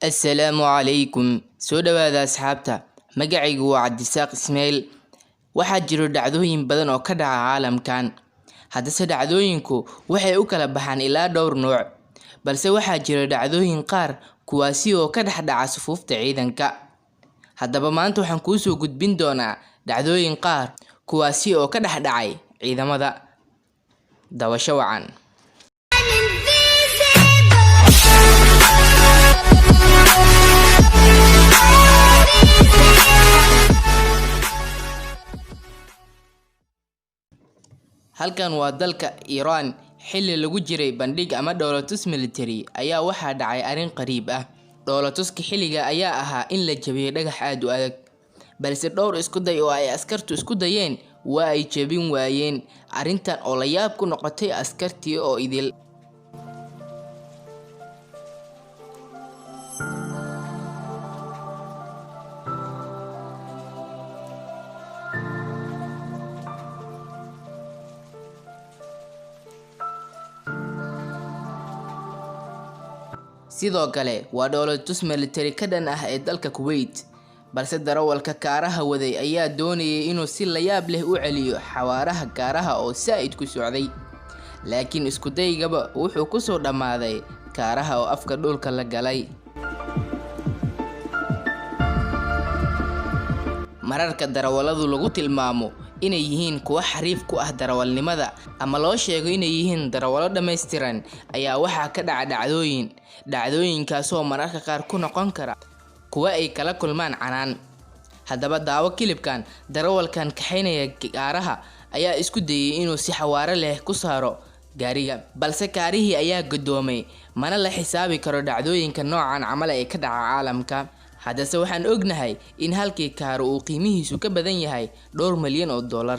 Assalaamu calaykum. Soo dhawaada asxaabta. Magacaygu waa Cabdisaaq Ismaaciil. Waxaa jiro dhacdooyin badan oo ka dhaca caalamkan. Haddase dhacdooyinku waxay u kala baxaan ilaa dhowr nooc. Balse waxaa jira dhacdooyin qaar kuwaasi oo ka dhex dhaca sufuufta ciidanka. Haddaba maanta waxaan kuu soo gudbin doonaa dhacdooyin qaar kuwaasi oo ka dhex dhacay ciidamada. Dawasho wacan. Halkan waa dalka Iran. Xilli lagu jiray bandhig ama dhoolatus military ayaa waxaa dhacay arrin qariib ah. Dhoolatuska xilliga ayaa ahaa in la jabiyo dhagax aad u adag, balse dhowr isku day oo ay askartu isku dayeen waa ay jabin waayeen. Arrintan oo la yaab ku noqotay askartii oo idil. Sidoo kale waa dhoolatus military ka dhan ah ee dalka Kuwait, balse darawalka kaaraha waday ayaa doonayay inuu si la yaab leh u celiyo xawaaraha kaaraha oo saaid ku socday, laakiin isku daygaba wuxuu ku soo dhamaaday kaaraha oo afka dhulka la galay. Mararka darawaladu lagu tilmaamo inay yihiin kuwa xariif ku ah darawalnimada ama loo sheego inay yihiin darawalo dhammaystiran ayaa waxaa ka dhaca dhacdooyinkaasoo mararka qaar ku noqon kara kuwa ay kala kulmaan canaan. Haddaba daawo kilibkan. Darawalkan kaxaynaya kaaraha ayaa isku dayay inuu si xawaare leh ku saaro gaariga, balse kaarihii ayaa godoomay. Mana la xisaabi karo dhacdooyinka noocan camal ee ka dhaca caalamka. Haddase waxaan ognahay in halkii kaaro uu qiimihiisu ka badan yahay dhowr milyan oo dollar.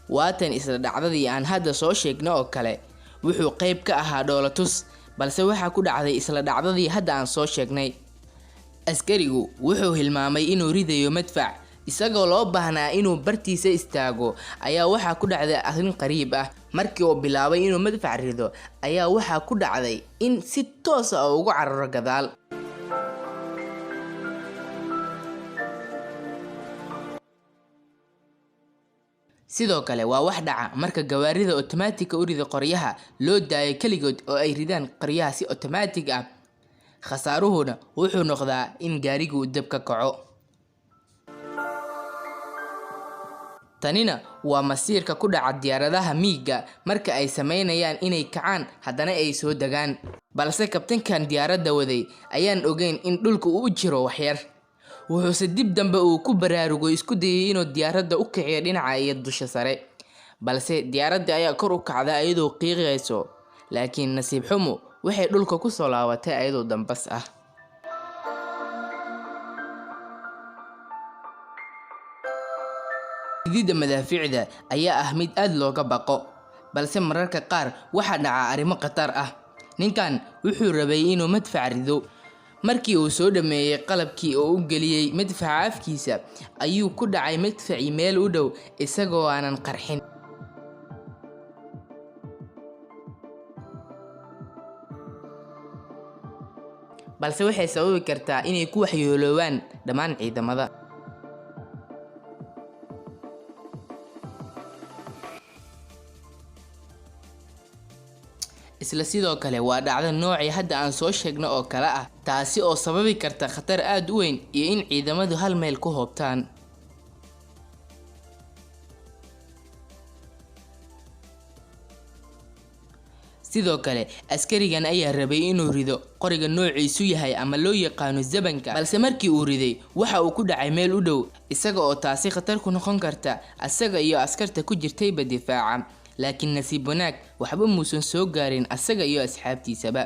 Waatan isla dhacdadii aan hadda soo sheegnay oo kale. Wuxuu qayb ka ahaa dhoolatus, balse waxaa ku dhacday isla dhacdadii hadda aan soo sheegnay. Askarigu wuxuu hilmaamay inuu ridayo madfac, isagoo loo baahnaa inuu bartiisa istaago ayaa waxaa ku dhacday arrin qariib ah. Markii uu bilaabay inuu madfac rido ayaa waxaa ku dhacday in si toos ah ugu cararo gadaal. Sidoo kale waa wax dhaca marka gawaarida automatic u rida qoryaha loo daayo kaligood oo ay ridaan qoryaha si automatic ah. Khasaaruhuna wuxuu noqdaa in gaarigu dab ka kaco. Tanina waa masiirka ku dhaca diyaaradaha miiga marka ay sameynayaan inay kacaan haddana ay soo dagaan. Balse kabtankan diyaaradda waday ayaan ogeyn in dhulku uu jiro wax yar. Wuxuuse dib dambe uu ku baraarugo isku dayay inuu diyaaradda u kiciyo dhinaca iyo dusha sare, balse diyaaradda ayaa kor u kacday iyadoo qiiqayso, laakiin nasiib xumo waxay dhulka ku soo laabatay iyadoo dambas ah. Ridida madaaficda ayaa ah mid aad looga baqo, balse mararka qaar waxaa dhaca arrimo khatar ah. Ninkan wuxuu rabay inuu madfac rido. Markii uu soo dhameeyay qalabkii oo u geliyay madfaca afkiisa ayuu ku dhacay madfacii meel u dhow isagoo aanan qarxin. Balse waxay sababi kartaa inay ku waxyeeloobaan dhammaan ciidamada. Isla sidoo kale waa dhacdo noocii hadda aan soo sheegnay oo kale ah, taasi oo sababi karta khatar aad u weyn iyo in ciidamadu hal meel ku hoobtaan. Sidoo kale askarigan ayaa rabay inuu rido qoriga noociisu yahay ama loo yaqaano zabanka, balse markii uu riday waxa uu ku dhacay meel u dhow, isaga oo taasi khatar ku noqon karta asaga iyo askarta ku jirtayba difaaca. Laakiin nasiib wanaag waxba muusan soo gaarin asaga iyo asxaabtiisaba.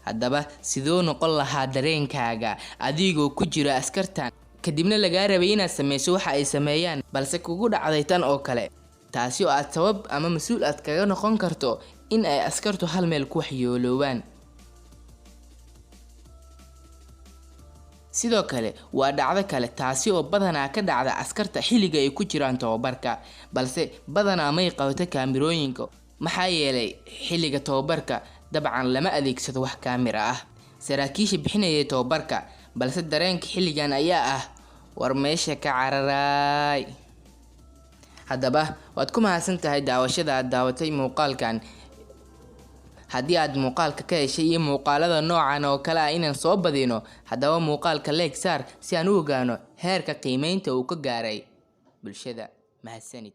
Haddaba sidoo noqon lahaa dareenkaaga adigoo ku jira askartan kadibna laga rabay inaad sameyso waxa ay sameeyaan balse kugu dhacday tan oo kale, taasi oo aad sabab ama mas'uul aad kaga noqon karto in ay askartu hal meel ku waxyeeloobaan. Sidoo kale waa dhacdo kale taasi oo badanaa ka dhacda askarta xilliga ay ku jiraan tababarka, balse badanaa may qabato kaamirooyinka maxaa yeelay xilliga tababarka dabcan lama adeegsado wax kaamira ah. saraakiisha bixinayay tababarka, balse dareenka xilligan ayaa ah war meesha ka cararay. Haddaba waad ku mahadsantahay daawashada aad daawatay muuqaalkan. haddii aad muuqaalka ka heshay iyo muuqaalada noocan oo kale ah inaan soo badino, haddaba muuqaalka like saar si aan u ogaano heerka qiimeynta uu ka gaaray bulshada. Mahadsanid.